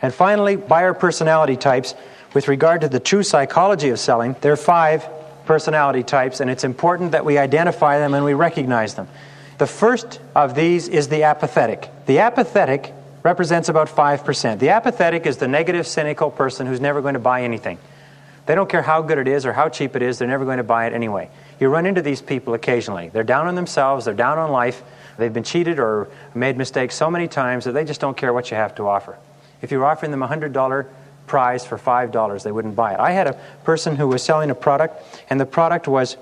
And finally, buyer personality types. With regard to the true psychology of selling, there are 5 personality types, and it's important that we identify them and we recognize them. The first of these is the apathetic. The apathetic represents about 5%. The apathetic is the negative, cynical person who's never going to buy anything. They don't care how good it is or how cheap it is, they're never going to buy it anyway. You run into these people occasionally. They're down on themselves, they're down on life, they've been cheated or made mistakes so many times that they just don't care what you have to offer. If you were offering them a $100 prize for $5, they wouldn't buy it. I had a person who was selling a product, and the product was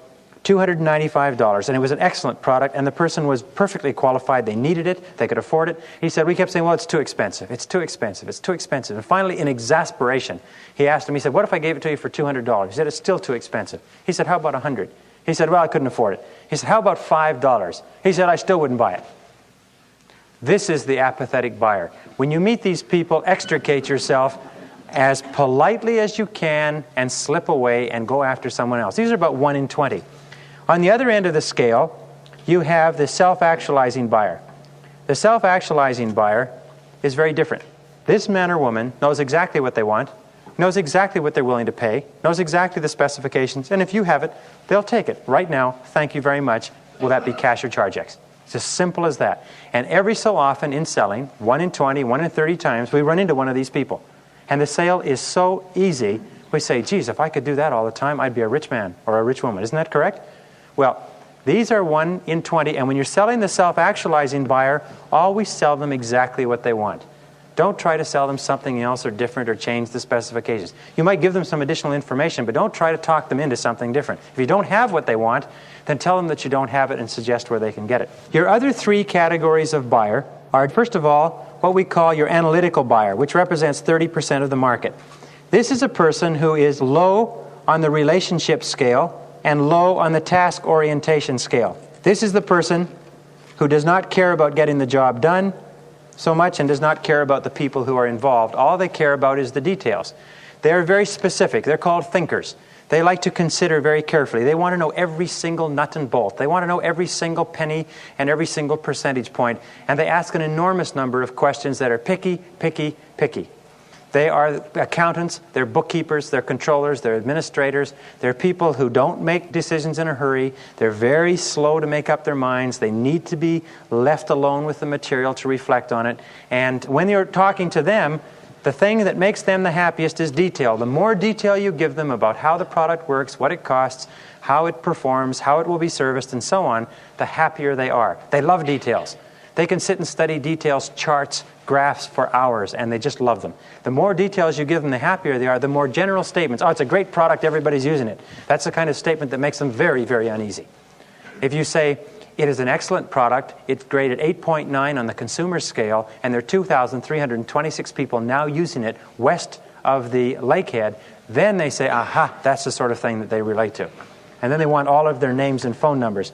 $295, and it was an excellent product, and the person was perfectly qualified. They needed it, they could afford it. He said, we kept saying, well, it's too expensive, it's too expensive, it's too expensive. And finally, in exasperation, he asked him, he said, what if I gave it to you for $200? He said, it's still too expensive. He said, how about $100? He said, well, I couldn't afford it. He said, how about $5? He said, I still wouldn't buy it. This is the apathetic buyer. When you meet these people, extricate yourself as politely as you can and slip away and go after someone else. These are about 1 in 20. On the other end of the scale, you have the self-actualizing buyer. The self-actualizing buyer is very different. This man or woman knows exactly what they want, knows exactly what they're willing to pay, knows exactly the specifications, and if you have it, they'll take it. Right now, thank you very much. Will that be cash or charge X? It's as simple as that. And every so often in selling, 1 in 20, 1 in 30 times, we run into one of these people. And the sale is so easy, we say, geez, if I could do that all the time, I'd be a rich man or a rich woman. Isn't that correct? Well, these are 1 in 20, and when you're selling the self-actualizing buyer, always sell them exactly what they want. Don't try to sell them something else or different or change the specifications. You might give them some additional information, but don't try to talk them into something different. If you don't have what they want, then tell them that you don't have it and suggest where they can get it. Your other 3 categories of buyer are, first of all, what we call your analytical buyer, which represents 30% of the market. This is a person who is low on the relationship scale and low on the task orientation scale. This is the person who does not care about getting the job done so much and does not care about the people who are involved. All they care about is the details. They're very specific. They're called thinkers. They like to consider very carefully. They want to know every single nut and bolt. They want to know every single penny and every single percentage point. And they ask an enormous number of questions that are picky, picky, picky. They are accountants, they're bookkeepers, they're controllers, they're administrators. They're people who don't make decisions in a hurry. They're very slow to make up their minds. They need to be left alone with the material to reflect on it. And when you're talking to them, the thing that makes them the happiest is detail. The more detail you give them about how the product works, what it costs, how it performs, how it will be serviced, and so on, the happier they are. They love details. They can sit and study details, charts, graphs for hours, and they just love them. The more details you give them, the happier they are. The more general statements, oh, it's a great product, everybody's using it. That's the kind of statement that makes them very, very uneasy. If you say, it is an excellent product, it's graded 8.9 on the consumer scale, and there are 2,326 people now using it west of the lakehead, then they say, aha, that's the sort of thing that they relate to. And then they want all of their names and phone numbers.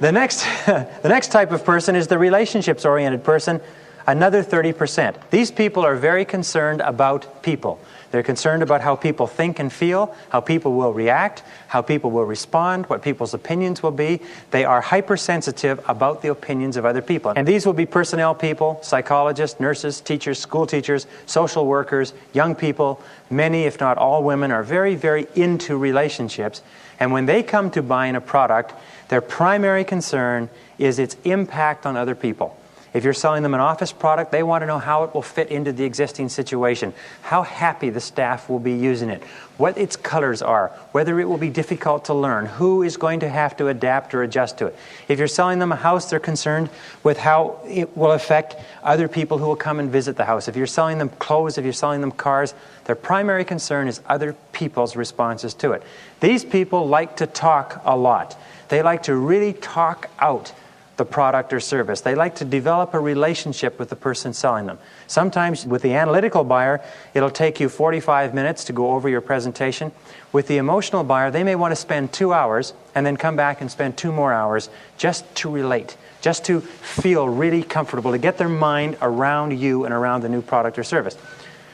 The next type of person is the relationships-oriented person, another 30%. These people are very concerned about people. They're concerned about how people think and feel, how people will react, how people will respond, what people's opinions will be. They are hypersensitive about the opinions of other people. And these will be personnel people, psychologists, nurses, teachers, school teachers, social workers, young people. Many, if not all women, are very, very into relationships. And when they come to buying a product, their primary concern is its impact on other people. If you're selling them an office product, they want to know how it will fit into the existing situation, how happy the staff will be using it, what its colors are, whether it will be difficult to learn, who is going to have to adapt or adjust to it. If you're selling them a house, they're concerned with how it will affect other people who will come and visit the house. If you're selling them clothes, if you're selling them cars, their primary concern is other people's responses to it. These people like to talk a lot. They like to really talk out the product or service. They like to develop a relationship with the person selling them. Sometimes with the analytical buyer, it'll take you 45 minutes to go over your presentation. With the emotional buyer, they may want to spend 2 hours and then come back and spend 2 more hours just to relate, just to feel really comfortable, to get their mind around you and around the new product or service.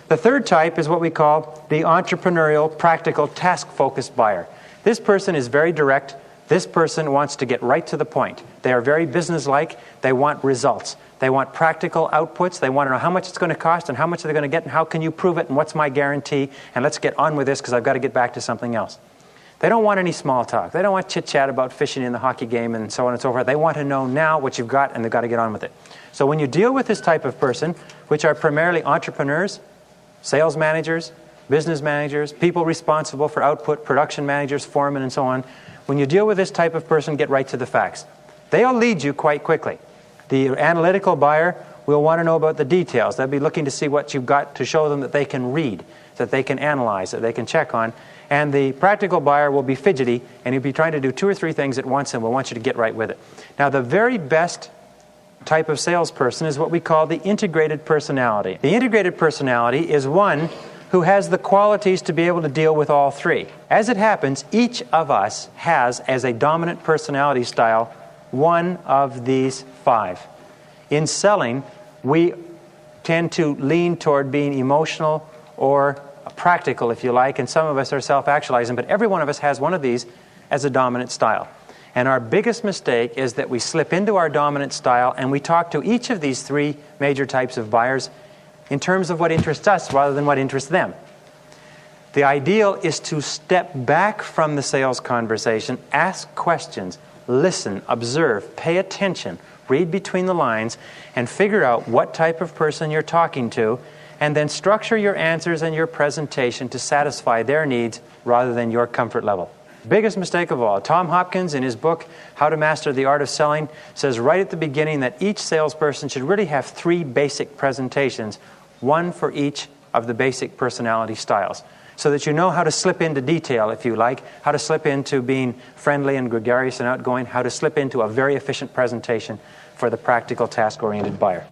The third type is what we call the entrepreneurial, practical, task-focused buyer. This person is very direct. This person wants to get right to the point. They are very businesslike. They want results. They want practical outputs. They want to know how much it's going to cost and how much they're going to get and how can you prove it and what's my guarantee, and let's get on with this because I've got to get back to something else. They don't want any small talk. They don't want chit-chat about fishing in the hockey game and so on and so forth. They want to know now what you've got, and they've got to get on with it. So when you deal with this type of person, which are primarily entrepreneurs, sales managers, business managers, people responsible for output, production managers, foremen, and so on, when you deal with this type of person, get right to the facts. They'll lead you quite quickly. The analytical buyer will want to know about the details. They'll be looking to see what you've got to show them that they can read, that they can analyze, that they can check on. And the practical buyer will be fidgety, and he'll be trying to do 2 or 3 things at once and will want you to get right with it. Now, the very best type of salesperson is what we call the integrated personality. The integrated personality is one who has the qualities to be able to deal with all 3. As it happens, each of us has, as a dominant personality style, one of these 5. In selling, we tend to lean toward being emotional or practical, if you like, and some of us are self-actualizing, but every one of us has one of these as a dominant style. And our biggest mistake is that we slip into our dominant style and we talk to each of these 3 major types of buyers in terms of what interests us rather than what interests them. The ideal is to step back from the sales conversation, ask questions, listen, observe, pay attention, read between the lines, and figure out what type of person you're talking to, and then structure your answers and your presentation to satisfy their needs rather than your comfort level. Biggest mistake of all. Tom Hopkins, in his book, How to Master the Art of Selling, says right at the beginning that each salesperson should really have 3 basic presentations, one for each of the basic personality styles, so that you know how to slip into detail, if you like, how to slip into being friendly and gregarious and outgoing, how to slip into a very efficient presentation for the practical, task-oriented buyer.